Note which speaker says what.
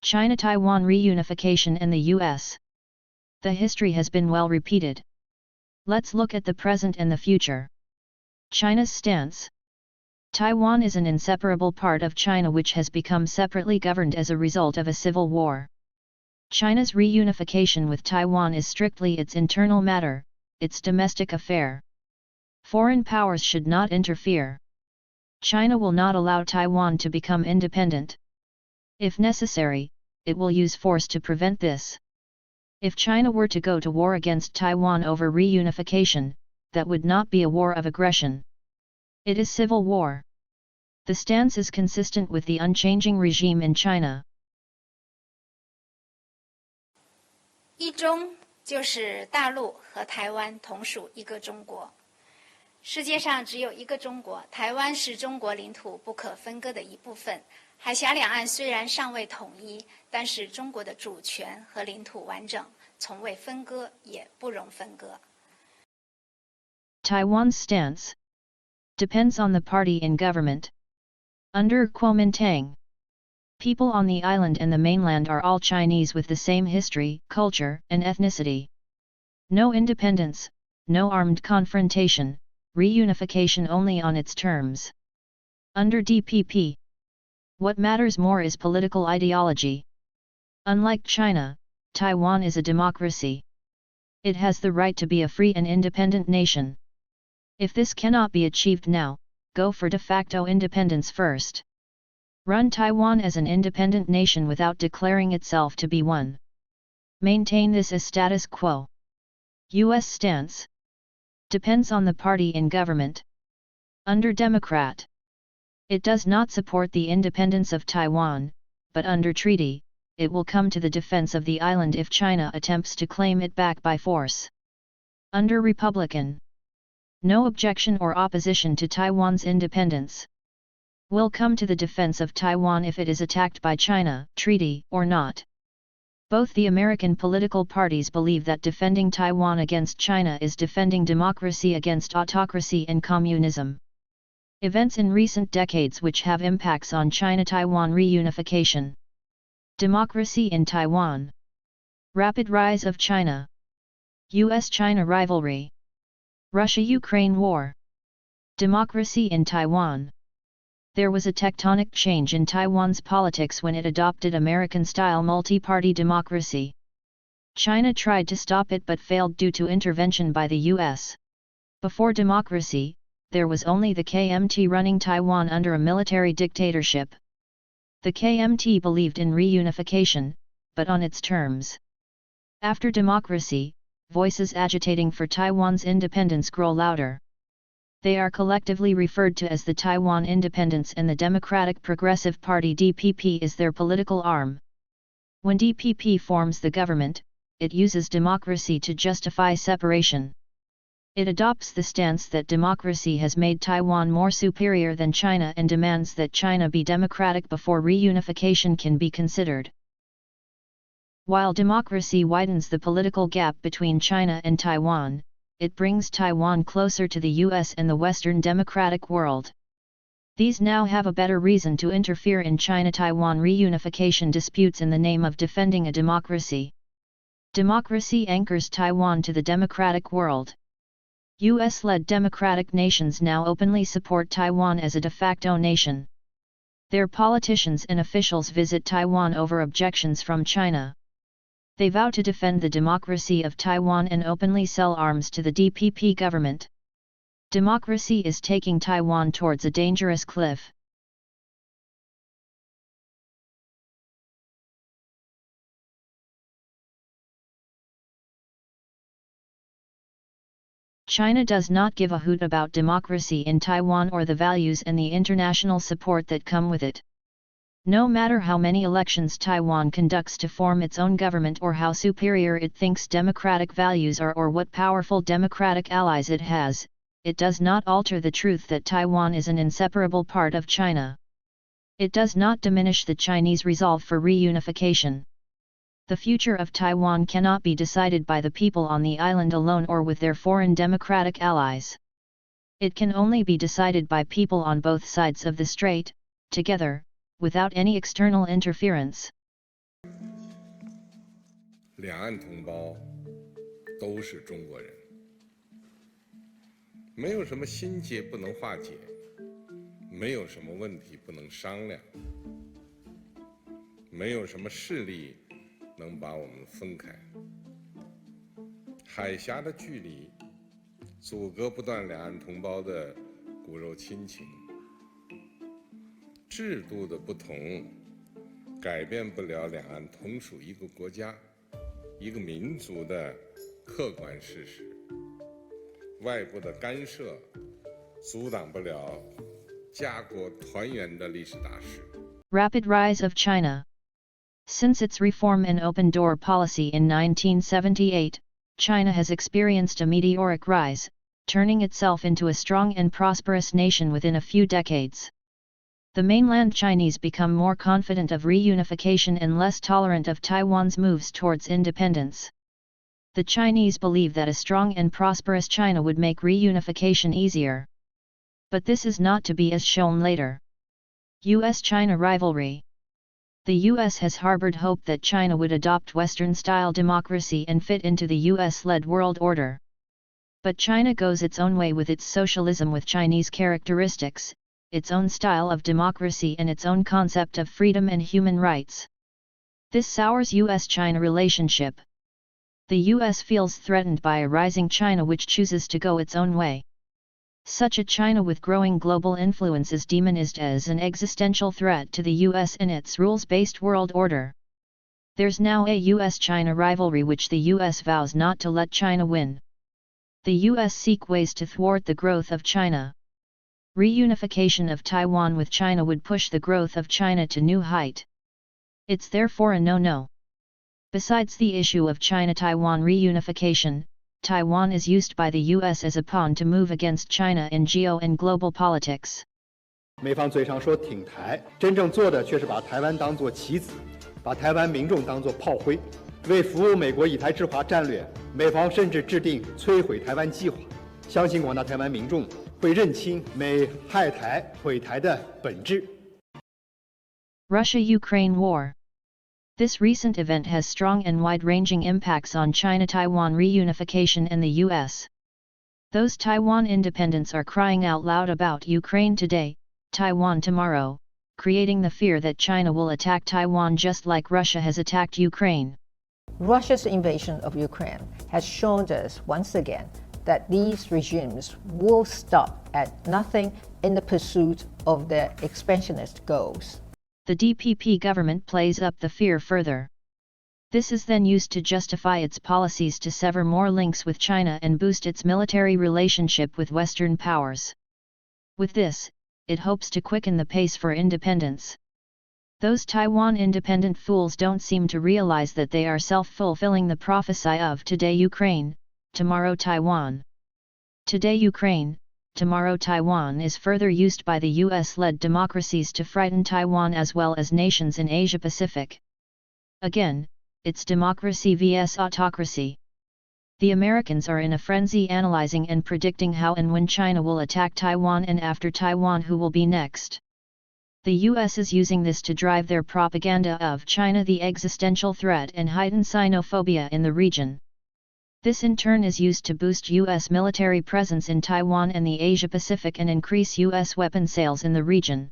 Speaker 1: China-Taiwan reunification and the US. The history has been well repeated. Let's look at the present and the future. China's stance. Taiwan is an inseparable part of China which has become separately governed as a result of a civil war. China's reunification with Taiwan is strictly its internal matter, its domestic affair. Foreign powers should not interfere. China will not allow Taiwan to become independent. If necessary, it will use force to prevent this. If China were to go to war against Taiwan over reunification, that would not be a war of aggression. It is civil war. The stance is consistent with the unchanging regime in China.
Speaker 2: 一中就是大陆和台湾同属一个中国。世界上只有一个中国，台湾是中国领土不可分割的一部分。海峡两岸虽然尚未统一，但是中国的主权和领土完整从未分割，也不容分割。
Speaker 1: Taiwan's stance depends on the party in government. Under Kuomintang, people on the island and the mainland are all Chinese with the same history, culture, and ethnicity. No independence, no armed confrontation, reunification only on its terms. Under DPP, what matters more is political ideology. Unlike China, Taiwan is a democracy. It has the right to be a free and independent nation. If this cannot be achieved now, go for de facto independence first. Run Taiwan as an independent nation without declaring itself to be one. Maintain this as status quo. U.S. stance depends on the party in government. Under Democrat, it does not support the independence of Taiwan, but under treaty, it will come to the defense of the island if China attempts to claim it back by force. Under Republican, no objection or opposition to Taiwan's independence. Will come to the defense of Taiwan if it is attacked by China, treaty or not. Both the American political parties believe that defending Taiwan against China is defending democracy against autocracy and communism. Events in recent decades which have impacts on China-Taiwan reunification. Democracy in Taiwan. Rapid rise of China. US-China rivalry. Russia-Ukraine war. Democracy in Taiwan. There was a tectonic change in Taiwan's politics when it adopted American-style multi-party democracy. China tried to stop it but failed due to intervention by the US. Before democracy, there was only the KMT running Taiwan under a military dictatorship. The KMT believed in reunification, but on its terms. After democracy, voices agitating for Taiwan's independence grow louder. They are collectively referred to as the Taiwan Independence, and the Democratic Progressive Party DPP is their political arm. When DPP forms the government, it uses democracy to justify separation. It adopts the stance that democracy has made Taiwan more superior than China and demands that China be democratic before reunification can be considered. While democracy widens the political gap between China and Taiwan, it brings Taiwan closer to the US and the Western democratic world. These now have a better reason to interfere in China-Taiwan reunification disputes in the name of defending a democracy. Democracy anchors Taiwan to the democratic world. US-led democratic nations now openly support Taiwan as a de facto nation. Their politicians and officials visit Taiwan over objections from China. They vow to defend the democracy of Taiwan and openly sell arms to the DPP government. Democracy is taking Taiwan towards a dangerous cliff. China does not give a hoot about democracy in Taiwan or the values and the international support that come with it. No matter how many elections Taiwan conducts to form its own government or how superior it thinks democratic values are or what powerful democratic allies it has, it does not alter the truth that Taiwan is an inseparable part of China. It does not diminish the Chinese resolve for reunification. The future of Taiwan cannot be decided by the people on the island alone or with their foreign democratic allies. It can only be decided by people on both sides of the strait, together, without any external interference.
Speaker 3: 两岸同胞都是中国人，没有什么心结不能化解，没有什么问题不能商量，没有什么势力能把我们分开。海峡的距离阻隔不断两岸同胞的骨肉亲情，制度的不同改变不了两岸同属一个国家、一个民族的客观事实。外部的干涉阻挡不了家国团圆的历史大事。
Speaker 1: Rapid rise of China. Since its reform and open door policy in 1978, China has experienced a meteoric rise, turning itself into a strong and prosperous nation within a few decades. The mainland Chinese become more confident of reunification and less tolerant of Taiwan's moves towards independence. The Chinese believe that a strong and prosperous China would make reunification easier. But this is not to be as shown later. US-China rivalry. The US has harbored hope that China would adopt Western-style democracy and fit into the US-led world order. But China goes its own way with its socialism with Chinese characteristics, its own style of democracy and its own concept of freedom and human rights. This sours US-China relationship. The US feels threatened by a rising China which chooses to go its own way. Such a China with growing global influence is demonized as an existential threat to the US and its rules-based world order. There's now a US-China rivalry which the US vows not to let China win. The US seek ways to thwart the growth of China. Reunification of Taiwan with China would push the growth of China to new height. It's therefore a no-no. Besides the issue of China-Taiwan reunification, Taiwan is used by the US as a pawn to move against China in geo and global politics.
Speaker 4: 美方嘴上说挺台，真正做的却是把台湾当作棋子，把台湾民众当作炮灰。为服务美国以台制华战略，美方甚至制定摧毁台湾计划。相信广大台湾民众会认清美害台毁台的本质。
Speaker 1: Russia-Ukraine war. This recent event has strong and wide-ranging impacts on China-Taiwan reunification and the US. Those Taiwan independents are crying out loud about Ukraine today, Taiwan tomorrow, creating the fear that China will attack Taiwan just like Russia has attacked Ukraine.
Speaker 5: Russia's invasion of Ukraine has shown us once again that these regimes will stop at nothing in the pursuit of their expansionist goals.
Speaker 1: The DPP government plays up the fear further. This is then used to justify its policies to sever more links with China and boost its military relationship with Western powers. With this, it hopes to quicken the pace for independence. Those Taiwan independent fools don't seem to realize that they are self-fulfilling the prophecy of today Ukraine, tomorrow Taiwan. Today Ukraine, tomorrow Taiwan is further used by the US-led democracies to frighten Taiwan as well as nations in Asia-Pacific. Again, it's democracy vs autocracy. The Americans are in a frenzy analyzing and predicting how and when China will attack Taiwan and after Taiwan who will be next. The US is using this to drive their propaganda of China the existential threat and heighten Sinophobia in the region. This in turn is used to boost US military presence in Taiwan and the Asia-Pacific and increase US weapon sales in the region.